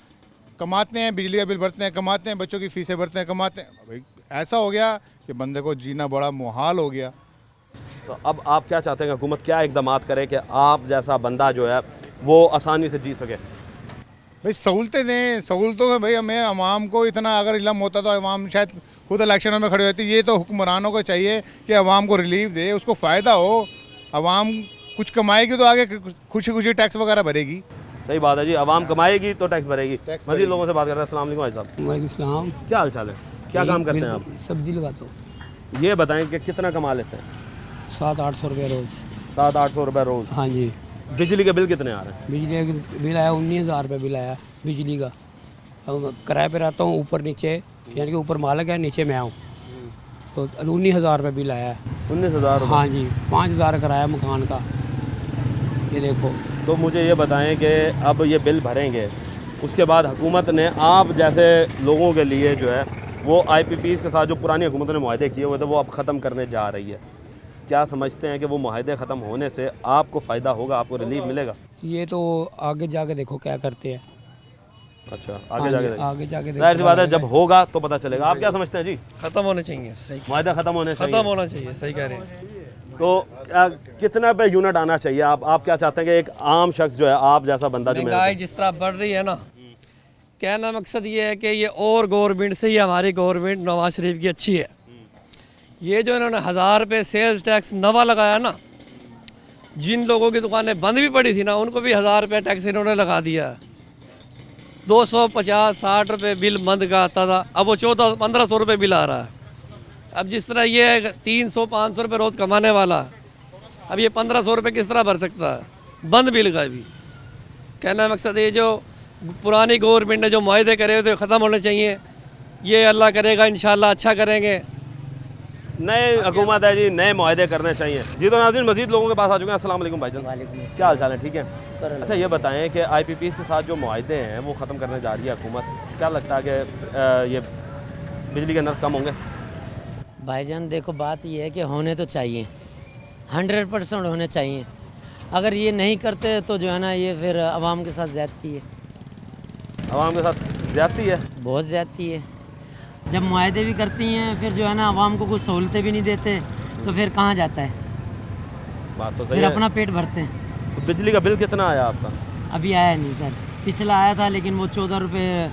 कमाते हैं, बिजली का बिल भरते हैं, कमाते हैं, बच्चों की फ़ीसें भरते हैं, कमाते हैं। भाई ऐसा हो गया कि बंदे को जीना बड़ा मुहाल हो गया। तो अब आप क्या चाहते हैं, हुकूमत क्या इकदाम करे कि आप जैसा बंदा जो है वो आसानी से जी सके? भाई सहूलतें दें, सहूलतों में भाई हमें अवाम को इतना अगर इलम होता तो अवाम शायद खुद इलेक्शनों में खड़े होती। ये तो हुक्मरानों को चाहिए कि अवाम को रिलीफ दे, उसको फ़ायदा हो, अवाम कुछ कमाएगी तो आगे खुशी खुशी टैक्स वगैरह भरेगी। सही बात है जी, अवाम कमाएगी तो टैक्स भरेगी। मज़ीद लोगों से बात कर रहे हैं। अस्सलाम वालेकुम भाई साहब। वालेकुम सलाम। क्या हाल चाल है? क्या काम करते हैं आप? सब्जी लगाता हूँ। ये बताएं कि कितना कमा लेते हैं? 700-800 रुपये रोज़। 700-800 रुपये रोज़? हाँ जी। बिजली के बिल कितने आ रहे हैं? बिजली का बिल आया 19,000 रुपये बिल आया बिजली का। अब किराए पे रहता हूँ, ऊपर नीचे, यानी कि ऊपर मालिक है, नीचे मैं हूँ, तो 19,000 रुपये बिल आया है। 19,000? हाँ जी। 5,000 किराया मकान का, ये देखो। तो मुझे ये बताएं कि अब ये बिल भरेंगे, उसके बाद हुकूमत ने आप जैसे लोगों के लिए जो है वो IPPs के साथ जो पुरानी हुकूमतों ने मुआहदे किए हुए थे वो अब ख़त्म करने जा रही है। क्या समझते हैं कि वो मुआहदे ख़त्म होने से आपको फ़ायदा होगा, आपको रिलीफ मिलेगा? ये तो आगे जाके देखो क्या करते हैं। अच्छा आगे जाके जाहिर सी बात है, जब होगा तो पता चलेगा। आप क्या समझते हैं जी? ख़त्म होने चाहिए, सही मुआहदा ख़त्म होने चाहिए, ख़त्म होना चाहिए, सही कह रहे हैं। तो कितना पे यूनिट आना चाहिए? आप क्या चाहते हैं कि एक आम शख्स जो है, आप जैसा बंदा जो महंगाई जिस तरह बढ़ रही है ना, कहना मकसद ये है कि ये और गवर्नमेंट से ही हमारी गवर्नमेंट नवाज शरीफ की अच्छी है। ये जो इन्होंने 1000 रुपये सेल्स टैक्स नवा लगाया ना, जिन लोगों की दुकानें बंद भी पड़ी थी ना, उनको भी 1000 रुपये टैक्स इन्होंने लगा दिया। 250-60 रुपये बिल बंद का आता था, अब वो 1400-1500 रुपये बिल आ रहा है। अब जिस तरह ये 300-500 रुपये रोज़ कमाने वाला, अब ये 1500 रुपये किस तरह भर सकता है बंद बिल का भी? कहना मकसद ये जो पुरानी गवर्नमेंट ने जो मुआहदे करे हुए थे ख़त्म होने चाहिए। ये अल्लाह करेगा, इंशाल्लाह अच्छा करेंगे। नए हुकूमत है जी, नए मुआहदे करने चाहिए जी। तो नाज़रीन मज़ीद लोगों के पास आ चुके हैं। अस्सलाम वालेकुम भाईजान। क्या हाल चाल है? ठीक है। अच्छा ये बताएं कि IPPs के साथ जो मुआहदे हैं वो ख़त्म करने जा रही है हुकूमत, क्या लगता है कि ये बिजली के नर्ख कम होंगे? भाईजान देखो, बात ये है कि होने तो चाहिए, 100% होने चाहिए। अगर ये नहीं करते तो जो है ना, ये फिर आवाम के साथ ज़्यादती है। आवाम के साथ ज़्यादती है? बहुत ज़्यादती है। जब मुआहदे भी करती हैं, फिर जो है ना आवाम को कुछ सहूलतें भी नहीं देते, तो फिर कहाँ जाता है? बात तो सही फिर है। अपना पेट भरते हैं। तो बिजली का बिल कितना आया आपका? अभी आया नहीं सर, पिछला आया था, लेकिन वो 14 रुपये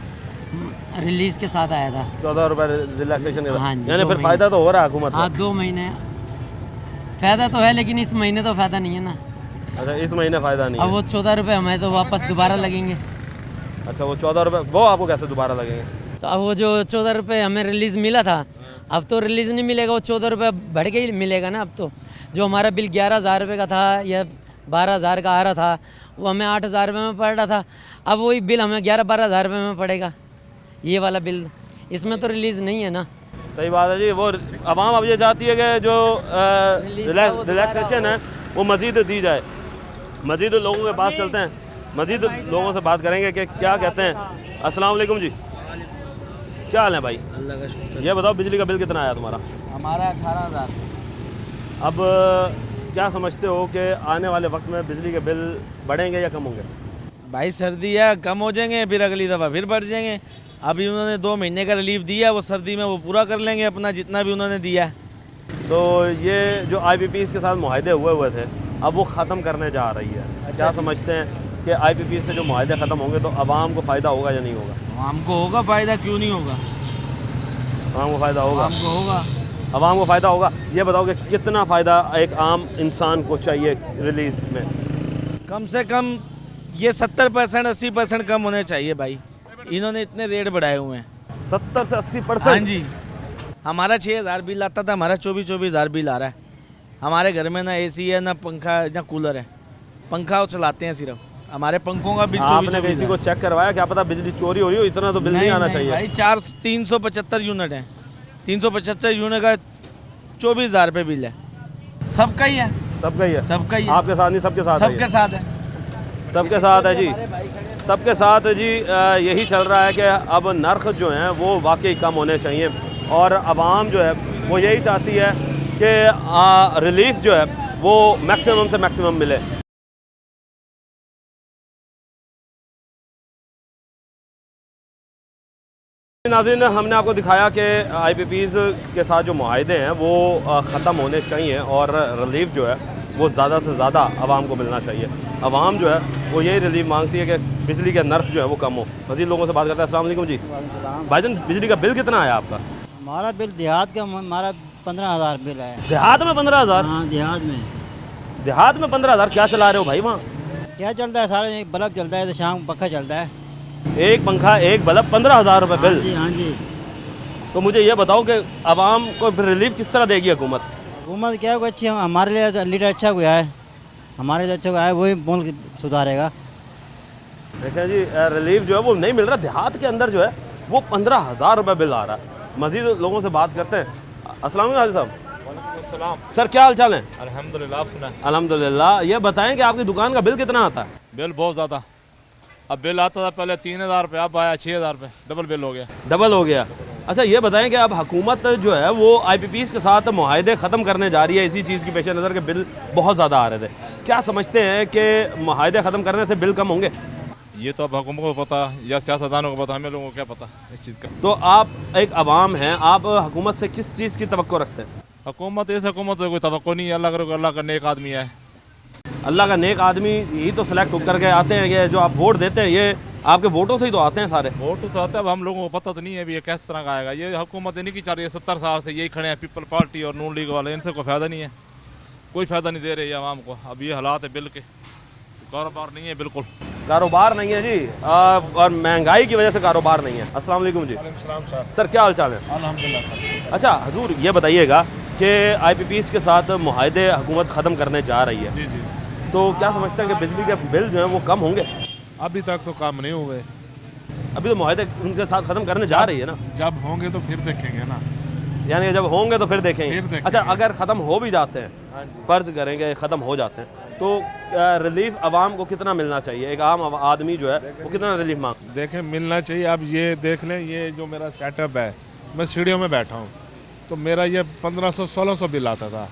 रिलीज़ के साथ आया था। 14 रुपये रिलैक्सेशन के हाँ साथ, जी, यानी 2 फिर महीने। फ़ायदा तो हो रहा है हुकूमत हाँ को। 2 महीने फ़ायदा तो है, लेकिन इस महीने तो फ़ायदा नहीं है ना। अच्छा, इस महीने फ़ायदा नहीं अब है। वो 14 रुपये हमें तो वापस दोबारा लगेंगे। अच्छा, वो 14 रुपये वो आपको कैसे दोबारा लगेंगे? तो अब वो जो 14 रुपये हमें रिलीज़ मिला था, अब तो रिलीज़ नहीं मिलेगा, वो 14 रुपये बढ़ के ही मिलेगा ना। अब तो जो हमारा बिल 11,000 रुपये का था या 12,000 का आ रहा था, वो हमें 8,000 रुपये में पड़ रहा था। अब वही बिल हमें 11-12,000 रुपये में पड़ेगा, ये वाला बिल। इसमें तो रिलीज़ नहीं है ना। सही बात है जी। वो आवाम अब ये चाहती है कि जो रिलैक्सेशन है वो मज़ीद दी जाए। मज़ीद लोगों के पास चलते हैं, मज़ीद लोगों से बात करेंगे कि क्या कहते हैं। अस्सलाम वालेकुम जी, क्या हाल है भाई? अल्लाह का शुक्र। ये बताओ बिजली का बिल कितना आया तुम्हारा? हमारा 18,000। अब क्या समझते हो कि आने वाले वक्त में बिजली के बिल बढ़ेंगे या कम होंगे? भाई सर्दी है, कम हो जाएंगे, फिर अगली दफ़ा फिर बढ़ जाएंगे। अभी उन्होंने 2 महीने का रिलीफ दिया, वो सर्दी में वो पूरा कर लेंगे अपना जितना भी उन्होंने दिया है। तो ये जो IPPs के साथ मुआहदे हुए थे, अब वो ख़त्म करने जा रही है। क्या समझते हैं कि IPPs से जो मुआहदे ख़त्म होंगे तो आवाम को फ़ायदा होगा या नहीं होगा? हमको होगा फ़ायदा, क्यों नहीं होगा? आवाम को फ़ायदा होगा। हमको होगा। आवाम को फ़ायदा होगा। ये बताओ कि कितना फ़ायदा एक आम इंसान को चाहिए रिलीज में? कम से कम ये 70% 80% कम होने चाहिए भाई। इन्होंने इतने रेट बढ़ाए हुए हैं। 70 से 80%? हाँ जी। हमारा 6,000 बिल आता था, हमारा 24,000 बिल आ रहा है। हमारे घर में ना AC है, ना पंखा, ना कूलर है। पंखा चलाते हैं सिर्फ। हमारे पंखों का बिल 24,000। आपने किसी को चेक करवाया? क्या पता बिजली चोरी हो रही हो, इतना तो बिल नहीं आना चाहिए भाई। 375 यूनिट है, 375 यूनिट का 24,000 रुपये बिल है। सबका ही है, सबका ही है, सबका ही है। आपके साथ नहीं, सबके साथ है ये? सबके साथ है, सबके साथ है जी, सबके साथ जी। यही चल रहा है कि अब नर्ख जो हैं वो वाकई कम होने चाहिए और आवाम जो है वो यही चाहती है कि रिलीफ जो है वो मैक्सिमम से मैक्सिमम मिले। नाज़रीन, हमने आपको दिखाया कि IPPs के साथ जो मुआहदे हैं वो ख़त्म होने चाहिए और रिलीफ जो है वो ज़्यादा से ज़्यादा आवाम को मिलना चाहिए। आवाम जो है वो यही रिलीफ मांगती है कि बिजली के नर्ख जो है वो कम हो। मज़ीद लोगों से बात करते हैं। अस्सलाम वालेकुम जी। भाईजान, बिजली का बिल कितना आया आपका? हमारा बिल देहात का हमारा 15,000 बिल है। देहात में 15,000? हाँ, देहात में। देहात में 15,000? क्या चला रहे हो भाई वहाँ? क्या चलता है, सारा एक बल्ब चलता है, तो शाम को पंखा चलता है। एक पंखा, एक बल्ब, 15,000 रुपये बिल? जी हाँ जी। तो मुझे ये बताओ कि आवाम को रिलीफ किस तरह देगी हुकूमत? हुकूमत क्या होगा, अच्छी हमारे लिए तो लीडर अच्छा हुआ है, हमारे लिए अच्छा हुआ है, वही मुल्क सुधारेगा। देखें जी, रिलीफ जो है वो नहीं मिल रहा। देहात के अंदर जो है वो 15,000 रुपये बिल आ रहा है। मज़ीद लोगों से बात करते हैं। अस्सलाम वालेकुम साहब। सर, क्या हाल चाल है? अल्हम्दुलिल्लाह। आप सुना? अल्हम्दुलिल्लाह। ये बताएं कि आपकी दुकान का बिल कितना आता है? बिल बहुत ज़्यादा। अब बिल आता था पहले 3,000 रुपये, अब आया 6,000 रुपये, डबल बिल हो गया। डबल हो गया। अच्छा, ये बताएं कि अब हुकूमत जो है वो IPPs के साथ मुआहदे ख़त्म करने जा रही है इसी चीज़ की पेश नज़र के बिल बहुत ज़्यादा आ रहे थे। क्या समझते हैं कि मुआहदे ख़त्म करने से बिल कम होंगे? ये तो अब हुकूमत को पता या सियासतदानों को पता, हमें लोगों को क्या पता इस चीज़ का। तो आप एक अवाम हैं, आप हुकूमत से किस चीज़ की तवक्को रखते हैं? हुकूमत इस हुकूमत से कोई तवक्को नहीं है। अल्लाह का नेक आदमी है। अल्लाह का नेक आदमी यही तो सेलेक्ट होकर के आते हैं। ये जो आप वोट देते हैं ये आपके वोटों से ही तो आते हैं सारे। वोट तो आते हैं, अब हम लोगों को पता तो नहीं है अभी ये किस तरह का आएगा। ये हुकूमत इन्हीं की चाह रही है, 70 साल से यही खड़े हैं, पीपल पार्टी और नून लीग वाले। इनसे कोई फ़ायदा नहीं है, कोई फ़ायदा नहीं दे रही है आवाम को। अब ये हालात है बिल के, कारोबार नहीं है, बिल्कुल कारोबार नहीं है जी, और महंगाई की वजह से कारोबार नहीं है। अस्सलाम वालेकुम जी। सर, क्या हाल चाल है? अल्हम्दुलिल्लाह सर। अच्छा हुजूर, ये बताइएगा कि IPPs के साथ मुआहदे हुकूमत ख़त्म करने जा रही है। जी जी। तो क्या समझते हैं कि बिजली के बिल जो है वो कम होंगे? अभी तक तो काम नहीं हुए। अभी तो मुआहदे उनके साथ ख़त्म करने जा रही है ना। जब होंगे तो फिर देखेंगे ना, यानी जब होंगे तो फिर देखेंगे। अच्छा, अगर ख़त्म हो भी जाते हैं, फ़र्ज़ करेंगे ख़त्म हो जाते हैं, तो रिलीफ आवाम को कितना मिलना चाहिए? एक आम आदमी जो है वो कितना रिलीफ मांग? देखें, मिलना चाहिए। अब ये देख लें, ये जो मेरा सेटअप है, मैं सीढ़ियों में बैठा हूँ, तो मेरा ये 1500-1600 बिल आता था।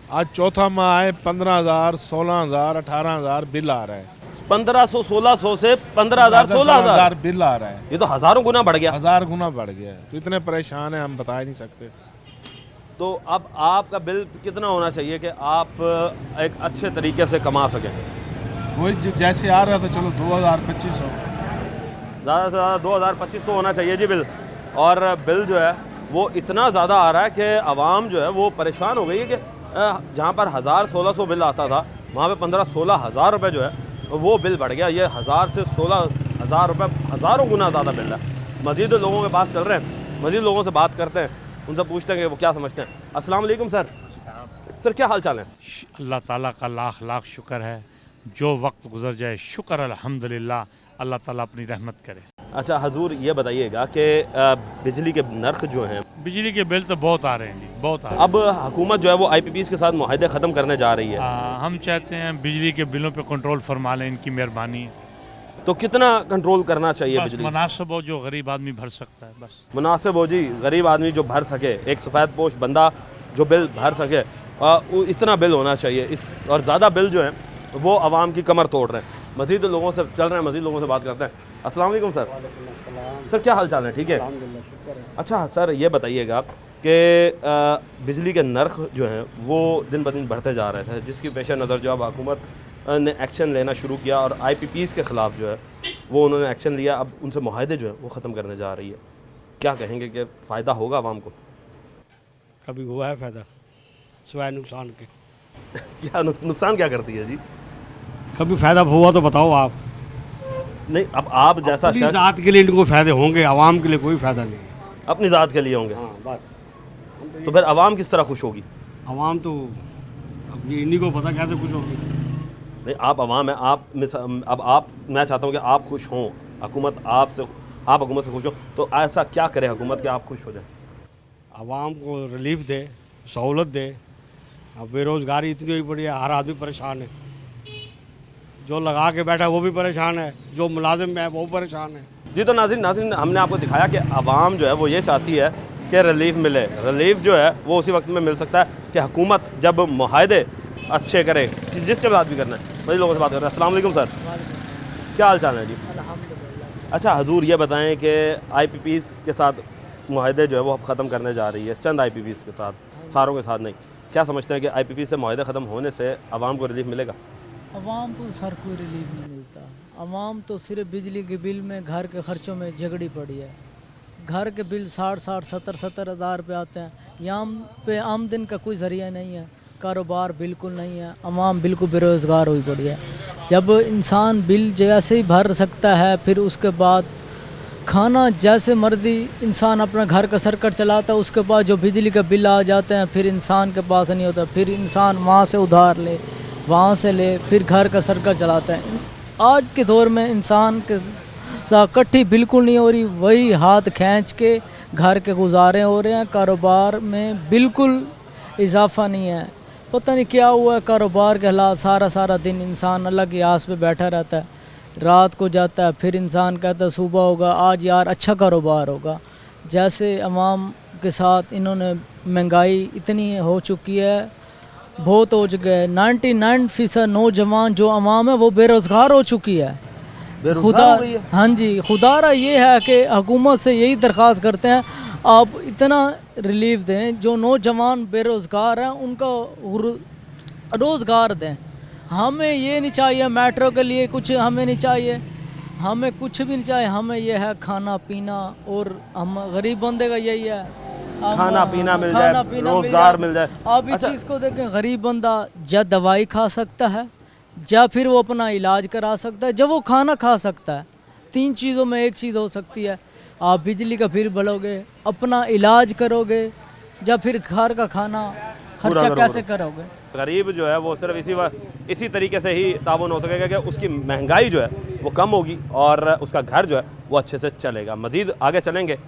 आज चौथा माह आए 15,000, 16,000, 18,000 बिल आ रहा है। 1500-1600 से 15,000, 16,000 बिल आ रहा है। ये तो हज़ारों गुना बढ़ गया। 1000 गुना बढ़ गया है। तो इतने परेशान हैं, हम बता ही नहीं सकते। तो अब आपका बिल कितना होना चाहिए कि आप एक अच्छे तरीके से कमा सकें? वही जैसे आ रहा था, चलो 2,000, 2,500। ज़्यादा से ज़्यादा 2000-2500 होना चाहिए जी बिल। और बिल जो है वो इतना ज़्यादा आ रहा है कि आवाम जो है वो परेशान हो गई है कि जहाँ पर 1000-1600 बिल आता था वहाँ पे 15-16 हज़ार रुपये जो है वो बिल बढ़ गया। ये 1000 से 16,000 रुपये हज़ारों गुना ज़्यादा बिल है। मज़ीद लोगों के पास चल रहे हैं, मज़ीद लोगों से बात करते हैं, उनसे पूछते हैं कि वो क्या समझते हैं। अस्सलाम वालेकुम सर। सर क्या हाल चाल है? अल्लाह ताला का लाख लाख शुक्र है, जो वक्त गुजर जाए शुक्र अल्हम्दुलिल्लाह, अल्लाह ताला अपनी रहमत करे। अच्छा हजूर ये बताइएगा कि बिजली के नर्ख जो हैं, बिजली के बिल तो बहुत आ रहे हैं जी, बहुत आ रहे हैं। अब हुकूमत जो है वो IPPs के साथ मुआहदे ख़त्म करने जा रही है। हम चाहते हैं बिजली के बिलों पे कंट्रोल फरमा लें, इनकी मेहरबानी। तो कितना कंट्रोल करना चाहिए बिजली? मुनासिब हो जो गरीब आदमी भर सकता है, बस मुनासिब हो जी, गरीब आदमी जो भर सके, एक सफ़ेद पोश बंदा जो बिल भर सके, इतना बिल होना चाहिए। इस और ज़्यादा बिल जो है वो आवाम की कमर तोड़ रहे हैं। मज़ीद लोगों से चल रहे हैं, मज़ीद लोगों से बात करते हैं। अस्सलाम वालेकुम सर। सर क्या हाल चाल है? ठीक है। अच्छा सर ये बताइएगा कि बिजली के नर्ख जो हैं वो दिन ब दिन बढ़ते जा रहे थे, जिसकी पेश नज़र जो अब हुकूमत ने एक्शन लेना शुरू किया और IPPs के ख़िलाफ़ जो है वो उन्होंने एक्शन लिया। अब उनसे मुआहदे जो है वो ख़त्म करने जा रही है। क्या कहेंगे कि फ़ायदा होगा आवाम को? कभी हुआ है फ़ायदा सिवाय नुकसान के? क्या नुकसान क्या करती है जी? कभी फ़ायदा हुआ तो बताओ आप। नहीं अब आप जैसा अपनी ज़ात के लिए इनको फ़ायदे होंगे, आवाम के लिए कोई फ़ायदा नहीं। अपनी ज़ात के लिए होंगे? हाँ बस। तो फिर आवाम किस तरह खुश होगी? आवाम तो अब ये इन्हीं को पता कैसे खुश होगी। नहीं आप आवाम है, अब आप मैं चाहता हूँ कि आप खुश हों, हुकूमत आप हुकूमत से खुश हो, तो ऐसा क्या करे हुकूमत कि आप खुश हो जाए? आवाम को रिलीफ दे, सहूलत दे। अब बेरोज़गारी इतनी हुई पड़ी है, हर आदमी परेशान है। जो लगा के बैठा है वो भी परेशान है, जो मुलाजिम है वो परेशान है। जी तो नाज़रीन हमने आपको दिखाया कि आवाम जो है वो ये चाहती है कि रिलीफ मिले। रिलीफ जो है वो उसी वक्त में मिल सकता है कि हुकूमत जब मुआहदे अच्छे करे, जिसके साथ भी करना है। वही लोगों से बात कर रहे हैं। अस्सलाम वालेकुम सर। क्या हाल चाल है जी? अच्छा हजूर ये बताएं कि IPPs के साथ मुआहदे जो है वो अब ख़त्म करने जा रही है, चंद IPPs के साथ, सारों के साथ नहीं। क्या समझते हैं कि IPP से मुआहदे ख़त्म होने से आवाम को रिलीफ मिलेगा? आवाम को सर कोई रिलीफ नहीं मिलता। आवाम तो सिर्फ बिजली के बिल में, घर के ख़र्चों में झगड़ी पड़ी है। घर के बिल 60-60, 70-70 हज़ार रुपये आते हैं। यहाँ पे आमदन का कोई ज़रिया नहीं है, कारोबार बिल्कुल नहीं है, आवाम बिल्कुल बेरोज़गार हुई पड़ी है। जब इंसान बिल जैसे ही भर सकता है, फिर उसके बाद खाना जैसे मर्जी इंसान अपना घर का सर्कट चलाता है, उसके बाद जो बिजली का बिल आ जाते हैं फिर इंसान के पास नहीं होता, फिर इंसान वहाँ से उधार ले, वहाँ से ले, फिर घर का सर्कट चलाता है। आज के दौर में इंसान के साथ इकट्ठी बिल्कुल नहीं हो रही, वही हाथ खींच के घर के गुजारे हो रहे हैं। कारोबार में बिल्कुल इजाफा नहीं है। पता नहीं क्या हुआ है कारोबार के हालात। सारा दिन इंसान अलग ही आस पे बैठा रहता है, रात को जाता है, फिर इंसान कहता है सुबह होगा, आज यार अच्छा कारोबार होगा। जैसे अवाम के साथ इन्होंने महंगाई इतनी हो चुकी है, बहुत हो चुके हैं। 99% नौजवान जो अवाम है वो बेरोज़गार हो चुकी है। खुदा हाँ जी, खुदारा ये है कि हुकूमत से यही दरख्वास्त करते हैं आप इतना रिलीफ दें, जो नौजवान बेरोज़गार हैं उनका रोज़गार दें। हमें ये नहीं चाहिए मेट्रो के लिए कुछ, हमें नहीं चाहिए, हमें कुछ भी नहीं चाहिए। हमें ये है खाना पीना, और हम गरीब बंदे का यही है खाना पीना मिल जाए, रोज़गार मिल जाए। आप इस चीज़ को देखें, गरीब बंदा या दवाई खा सकता है या फिर वो अपना इलाज करा सकता है, जब वो खाना खा सकता है। 3 चीज़ों में एक चीज़ हो सकती है, आप बिजली का बिल भरोगे, अपना इलाज करोगे, या फिर घर का खाना खर्चा कैसे करोगे। गरीब जो है वो सिर्फ इसी तरीके से ही ताबून हो सकेगा कि उसकी महंगाई जो है वो कम होगी और उसका घर जो है वो अच्छे से चलेगा। मज़ीद आगे चलेंगे।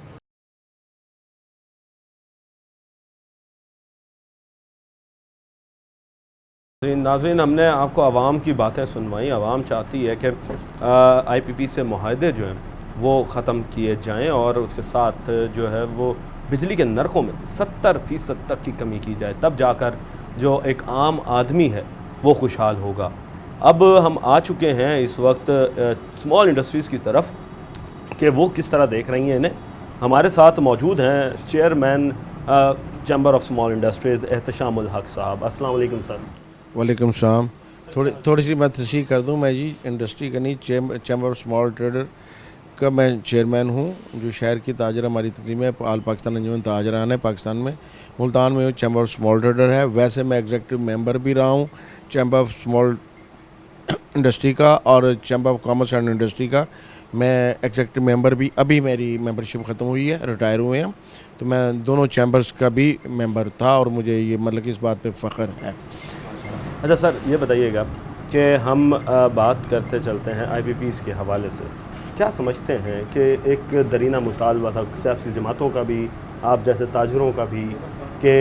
नाज़रीन हमने आपको आवाम की बातें सुनवाई। आवाम चाहती है कि IPP से मुआहदे जो हैं वो ख़त्म किए जाएं और उसके साथ जो है वो बिजली के नरखों में 70% तक की कमी की जाए, तब जाकर जो एक आम आदमी है वो खुशहाल होगा। अब हम आ चुके हैं इस वक्त स्मॉल इंडस्ट्रीज़ की तरफ कि वो किस तरह देख रही हैं इन्हें। हमारे साथ मौजूद हैं chairman chamber of small industries Ehtashamul Haq साहब। अस्सलाम वालेकुम सर। वालेकुम सलाम। थोड़ी सी मैं तशरीह कर दूं। मैं जी इंडस्ट्री का नहीं, चैम्बर ऑफ स्मॉल ट्रेडर का मैं चेयरमैन हूँ। जो शहर की ताजर हमारी तंजीम है आल पाकिस्तान अंजुमन ताजरान है पाकिस्तान में, मुल्तान में चैम्बर ऑफ स्मॉल ट्रेडर है। वैसे मैं एग्जीक्यूटिव मेंबर भी रहा हूँ चैम्बर ऑफ स्मॉल इंडस्ट्री का और chamber of commerce and industry का। मैं एग्जीक्यूटिव मेंबर भी, अभी मेरी मेंबरशिप ख़त्म हुई है, रिटायर हुए हैं, तो मैं दोनों चैम्बर्स का भी मेंबर था और मुझे ये मतलब कि इस बात पे फ़ख्र है। अच्छा सर, ये बताइएगा कि हम बात करते चलते हैं IPPs के हवाले से, क्या समझते हैं कि एक दरीना मुतालबा था सियासी जमातों का भी, आप जैसे ताजरों का भी, कि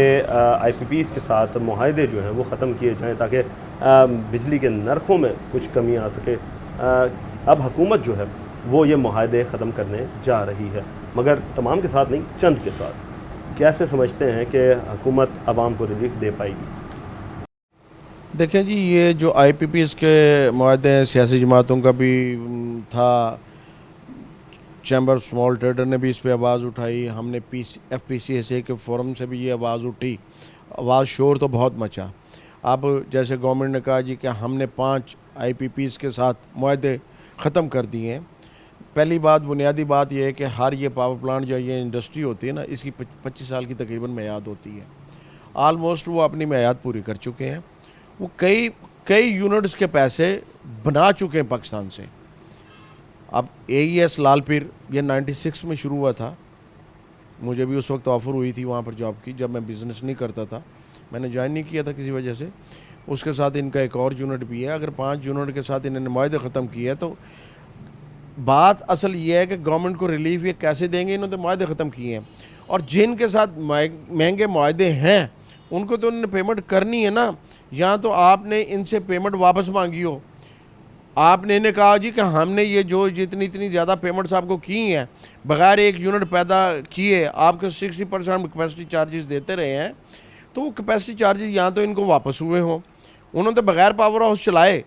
IPPs के साथ मुआहदे जो हैं वो ख़त्म किए जाएँ ताकि बिजली के नरखों में कुछ कमी आ सके। अब हुकूमत जो है वो ये मुआहदे ख़त्म करने जा रही है, मगर तमाम के साथ नहीं, चंद के साथ। कैसे समझते हैं कि हुकूमत आवाम को रिलीफ दे पाएगी? देखें जी, ये जो IPPs के मुआहदे हैं सियासी जमातों का भी था, चैम्बर ऑफ स्मॉल ट्रेडर ने भी इस पर आवाज़ उठाई, हमने FPCSA के फोरम से भी ये आवाज़ उठी, आवाज़ शोर तो बहुत मचा। अब जैसे गवर्नमेंट ने कहा जी कि हमने 5 IPPs के साथ मुआहदे ख़त्म कर दिए हैं। पहली बात, बुनियादी बात यह है कि हर ये पावर प्लांट जो ये इंडस्ट्री होती है ना, इसकी 25 साल की तकरीबन मियाद होती है। आलमोस्ट वो अपनी मियाद पूरी कर चुके हैं। वो कई यूनिट्स के पैसे बना चुके हैं पाकिस्तान से। अब AES लालपीर ये 96 में शुरू हुआ था, मुझे भी उस वक्त ऑफ़र हुई थी वहाँ पर जॉब की, जब मैं बिज़नेस नहीं करता था, मैंने ज्वाइन नहीं किया था किसी वजह से। उसके साथ इनका एक और यूनिट भी है। अगर 5 यूनिट के साथ इन्होंने मुआहदे ख़त्म किए तो बात असल ये है कि गवर्नमेंट को रिलीफ ये कैसे देंगे, इन्होंने तो मुआहदे ख़त्म किए हैं। और जिनके साथ महंगे मुआहदे हैं उनको तो उन्होंने पेमेंट करनी है ना, या तो आपने इनसे पेमेंट वापस मांगी हो, आपने इन्हें कहा जी कि हमने ये जो जितनी ज़्यादा पेमेंट्स आपको की हैं बग़ैर एक यूनिट पैदा किए आपके 60% कैपेसिटी चार्जेस देते रहे हैं, तो वो कैपेसिटी चार्जेस या तो इनको वापस हुए हों, उन्होंने तो बग़ैर पावर हाउस चलाए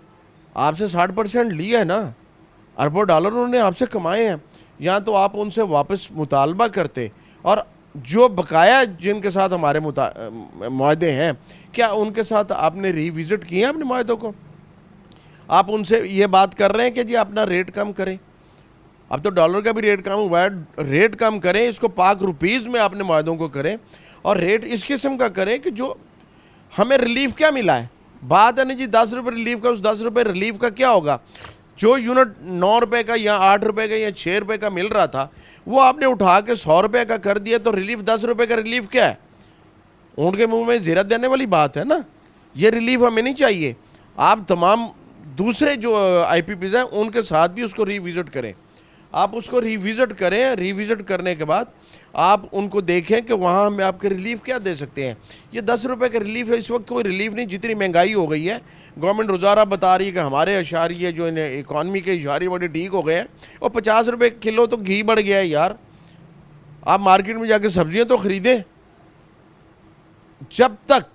आपसे 60% लिया है ना, अरबों डॉलर उन्होंने आपसे कमाए हैं, या तो आप उनसे वापस मुतालबा करते और जो बकाया जिनके साथ हमारे मुआहदे हैं क्या उनके साथ आपने रिविज़िट किए हैं अपने मुआहदों को? आप उनसे ये बात कर रहे हैं कि जी अपना रेट कम करें। अब तो डॉलर का भी रेट कम हुआ है, रेट कम करें, इसको पाक रुपीज़ में अपने मुआहदों को करें और रेट इस किस्म का करें कि जो हमें रिलीफ क्या मिला है। बात है नहीं जी 10 रुपये रिलीफ का, उस 10 रुपये रिलीफ का क्या होगा? जो यूनिट 9 रुपये का या 8 रुपये का या 6 रुपये का मिल रहा था वो आपने उठा के 100 रुपये का कर दिया, तो रिलीफ 10 रुपये का रिलीफ क्या है? ऊँट के मुंह में ज़ीरत देने वाली बात है ना। ये रिलीफ हमें नहीं चाहिए। आप तमाम दूसरे जो IPPs हैं उनके साथ भी उसको रिविज़िट करें, आप उसको रिविज़िट करें। रिविज़िट करने के बाद आप उनको देखें कि वहाँ हमें आपके रिलीफ क्या दे सकते हैं। ये 10 रुपये का रिलीफ है, इस वक्त कोई रिलीफ नहीं। जितनी महंगाई हो गई है, गवर्नमेंट रोज़ारा बता रही है कि हमारे अशारिये जो इकॉनमी के इशारे बड़े ठीक हो गए हैं, और 50 रुपये किलो तो घी बढ़ गया है यार। आप मार्केट में जाके सब्जियाँ तो ख़रीदें। जब तक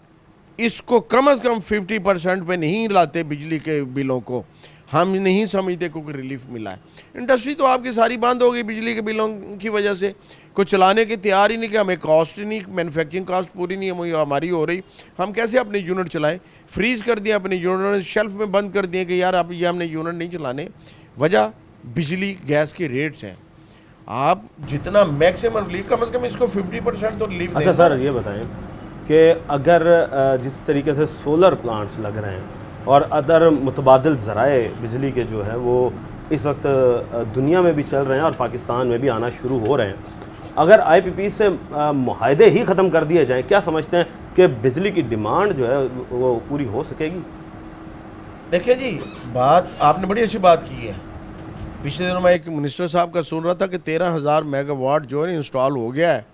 इसको कम से कम 50% पे नहीं लाते बिजली के बिलों को, हम नहीं समझते कोई रिलीफ मिला है। इंडस्ट्री तो आपकी सारी बंद हो गई बिजली के बिलों की वजह से, कोई चलाने की तैयार ही नहीं कि हमें कॉस्ट ही नहीं, मैन्युफैक्चरिंग कॉस्ट पूरी नहीं है हमारी हो रही, हम कैसे अपने यूनिट चलाएं? फ्रीज़ कर दिया अपने यूनिट, शेल्फ में बंद कर दिए कि यार अब ये हमने यूनिट नहीं चलाने। वजह बिजली गैस के रेट्स हैं। आप जितना मैक्सिमम रिलीफ, कम से कम इसको 50% तो रिलीफ। अच्छा सर, ये बताएं कि अगर जिस तरीके से सोलर प्लांट्स लग रहे हैं और अदर मुतबादिल ज़राए बिजली के जो है वो इस वक्त दुनिया में भी चल रहे हैं और पाकिस्तान में भी आना शुरू हो रहे हैं, अगर IPP से मुआहदे ही ख़त्म कर दिए जाएं, क्या समझते हैं कि बिजली की डिमांड जो है वो पूरी हो सकेगी? देखिए जी, बात आपने बड़ी अच्छी बात की है। पिछले दिनों मैं एक मिनिस्टर साहब का सुन रहा था कि 13,000 मेगावाट जो है इंस्टॉल हो गया है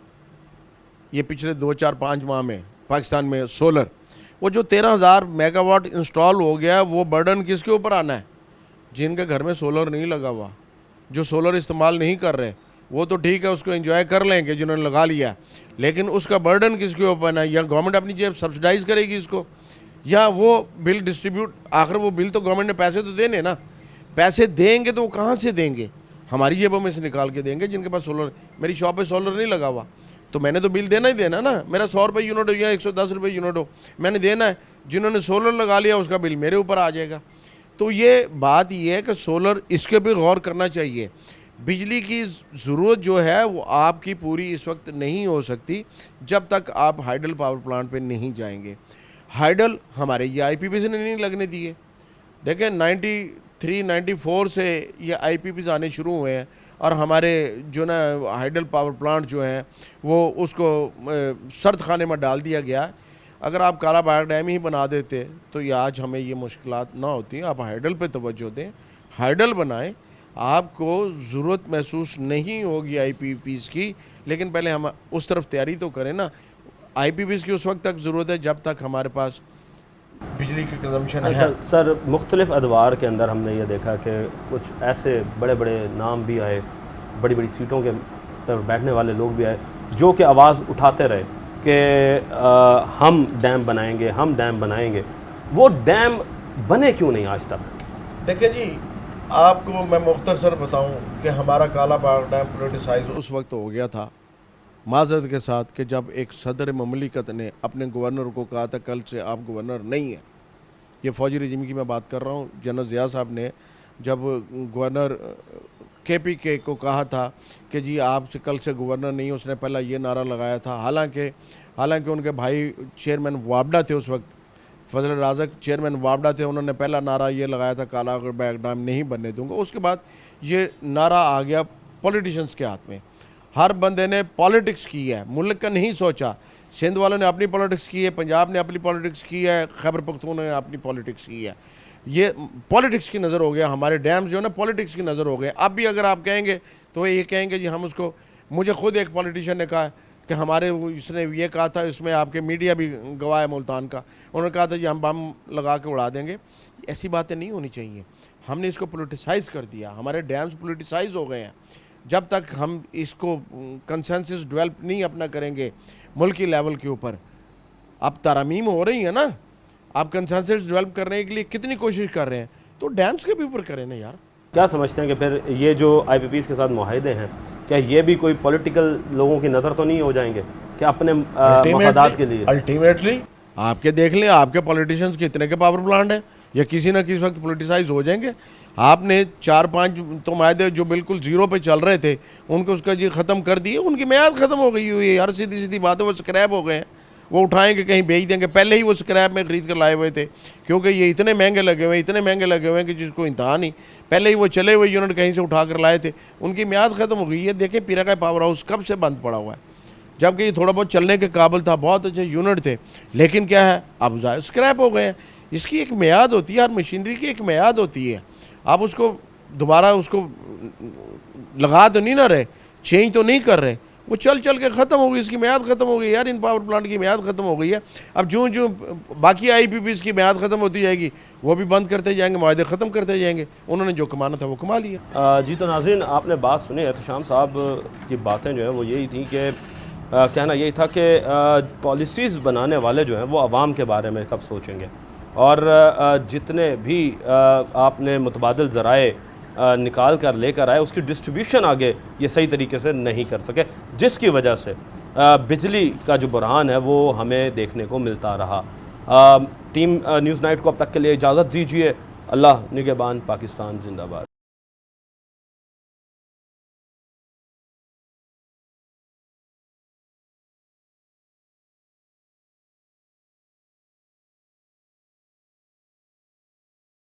ये पिछले 2-4-5 माह में पाकिस्तान में सोलर। वो जो 13,000 मेगावाट इंस्टॉल हो गया है वो बर्डन किसके ऊपर आना है? जिनके घर में सोलर नहीं लगा हुआ, जो सोलर इस्तेमाल नहीं कर रहे, वो तो ठीक है, उसको एंजॉय कर लेंगे जिन्होंने लगा लिया, लेकिन उसका बर्डन किसके ऊपर है? या गवर्नमेंट अपनी जेब सब्सिडाइज़ करेगी इसको, या वो बिल डिस्ट्रीब्यूट? आखिर वो बिल तो गवर्नमेंट ने पैसे तो देने ना, पैसे देंगे तो वो कहाँ से देंगे? हमारी जेबों में से निकाल के देंगे। जिनके पास सोलर, मेरी शॉप पे सोलर नहीं लगा हुआ तो मैंने तो बिल देना ही देना ना। मेरा 100 रुपये यूनिट हो या 110 रुपये यूनिट हो, मैंने देना है। जिन्होंने सोलर लगा लिया उसका बिल मेरे ऊपर आ जाएगा। तो ये बात ये है कि सोलर, इसके भी गौर करना चाहिए। बिजली की ज़रूरत जो है वो आपकी पूरी इस वक्त नहीं हो सकती जब तक आप हाइडल पावर प्लांट पे नहीं जाएंगे। हाइडल हमारे ये IPPs ने नहीं लगने दिए। देखें 93-94 से ये IPPs आने शुरू हुए हैं और हमारे जो ना हाइडल पावर प्लांट जो हैं वो उसको सर्द खाने में डाल दिया गया। अगर आप काला बाग डैम ही बना देते तो ये आज हमें ये मुश्किलात ना होती। आप हाइडल पे तवज्जो दें, हाइडल बनाएं, आपको ज़रूरत महसूस नहीं होगी IPPs की, लेकिन पहले हम उस तरफ तैयारी तो करें ना। IPPs की उस वक्त तक ज़रूरत है जब तक हमारे पास बिजली की कंजम्पशन है। अच्छा सर, मुख्तलिफ़ अदवार के अंदर हमने ये देखा कि कुछ ऐसे बड़े बड़े नाम भी आए, बड़ी बड़ी सीटों के पर बैठने वाले लोग भी आए जो कि आवाज़ उठाते रहे कि हम डैम बनाएंगे, हम डैम बनाएंगे। वो डैम बने क्यों नहीं आज तक? देखें जी, आपको मैं मुख्तसर बताऊं कि हमारा काला बाग डैम पोलिटिसाइज उस वक्त हो गया था, माजरत के साथ, कि जब एक सदर ममलिकत ने अपने गवर्नर को कहा था कल से आप गवर्नर नहीं हैं। ये फ़ौजी रजीम की मैं बात कर रहा हूँ। जनरल ज़िया साहब ने जब गवर्नर KPK को कहा था कि जी आपसे कल से गवर्नर नहीं, उसने पहला ये नारा लगाया था। हालांकि उनके भाई चेयरमैन वाबडा थे उस वक्त, फजल राज़क चेयरमैन वाबडा थे, उन्होंने पहला नारा ये लगाया था काला बाग डैम नहीं बनने दूंगा। उसके बाद ये नारा आ गया पॉलिटिशियंस के हाथ में। हर बंदे ने पॉलिटिक्स की है, मुल्क का नहीं सोचा। सिंध वालों ने अपनी पॉलिटिक्स की है, पंजाब ने अपनी पॉलिटिक्स की है, खैबर पख्तूनख्वा ने अपनी पॉलिटिक्स की है। ये पॉलिटिक्स की नज़र हो गया, हमारे डैम्स जो है ना पॉलिटिक्स की नज़र हो गए। अब भी अगर आप कहेंगे तो ये कहेंगे जी हम उसको, मुझे ख़ुद एक पॉलिटिशियन ने कहा कि हमारे इसने ये कहा था, इसमें आपके मीडिया भी गवाह है मुल्तान का, उन्होंने कहा था जी हम बम लगा के उड़ा देंगे। ऐसी बातें नहीं होनी चाहिए। हमने इसको पोलिटिसाइज़ कर दिया, हमारे डैम्स पोलिटिसाइज़ हो गए हैं। जब तक हम इसको कंसेंसस डेवलप नहीं अपना करेंगे मुल्की लेवल के ऊपर, अब तरमीम हो रही है ना, आप कंसेंसस डेवलप करने के लिए कितनी कोशिश कर रहे हैं, तो डैम्स के भी ऊपर करें ना यार। क्या समझते हैं कि फिर ये जो IPPs के साथ मुआहदे हैं, क्या ये भी कोई पॉलिटिकल लोगों की नज़र तो नहीं हो जाएंगे कि अपने मफादात के लिए? अल्टीमेटली आपके देख लें, आपके पॉलिटिशियंस कितने के पावर प्लांट हैं, या किसी ना किसी वक्त पोलिटिसाइज हो जाएंगे। आपने 4-5 तो मायदे जो बिल्कुल ज़ीरो पे चल रहे थे उनको उसका जी ख़त्म कर दिए, उनकी मियाद ख़त्म हो गई हुई है यार। सीधी सीधी बात है, वो स्क्रैप हो गए हैं, वो उठाएंगे कहीं बेच देंगे। पहले ही वो स्क्रैप में ख़रीद कर लाए हुए थे, क्योंकि ये इतने महंगे लगे हुए हैं कि जिसको इंतहा नहीं। पहले ही वो चले हुए यूनिट कहीं से उठा कर लाए थे, उनकी मियाद ख़त्म हो गई है। देखें पीराका पावर हाउस कब से बंद पड़ा हुआ है, जबकि ये थोड़ा बहुत चलने के काबिल था, बहुत अच्छे यूनिट थे, लेकिन क्या है अब स्क्रैप हो गए हैं। इसकी एक मियाद होती है, हर मशीनरी की एक मियाद होती है। आप उसको दोबारा उसको लगा तो नहीं ना रहे, चेंज तो नहीं कर रहे, वो चल चल के ख़त्म हो गई, इसकी मियाद ख़त्म हो गई यार। इन पावर प्लांट की मियाद ख़त्म हो गई है। अब जो बाकी IPPs की मियाद ख़त्म होती जाएगी वो भी बंद करते जाएंगे, मुआहदे ख़त्म करते जाएंगे। उन्होंने जो कमाना था वो कमा लिया। जी तो नाज़रीन, आपने बात सुनी एहतशाम साहब की बातें जो हैं वो यही थी कि कहना यही था कि पॉलिसीज़ बनाने वाले जो हैं वो आवाम के बारे में कब सोचेंगे, और जितने भी आपने मुतबादिल ज़राए निकाल कर लेकर आए उसकी डिस्ट्रीब्यूशन आगे ये सही तरीके से नहीं कर सके, जिसकी वजह से बिजली का जो बुरहान है वो हमें देखने को मिलता रहा। टीम न्यूज़ नाइट को अब तक के लिए इजाज़त दीजिए। अल्लाह निगहबान, पाकिस्तान जिंदाबाद।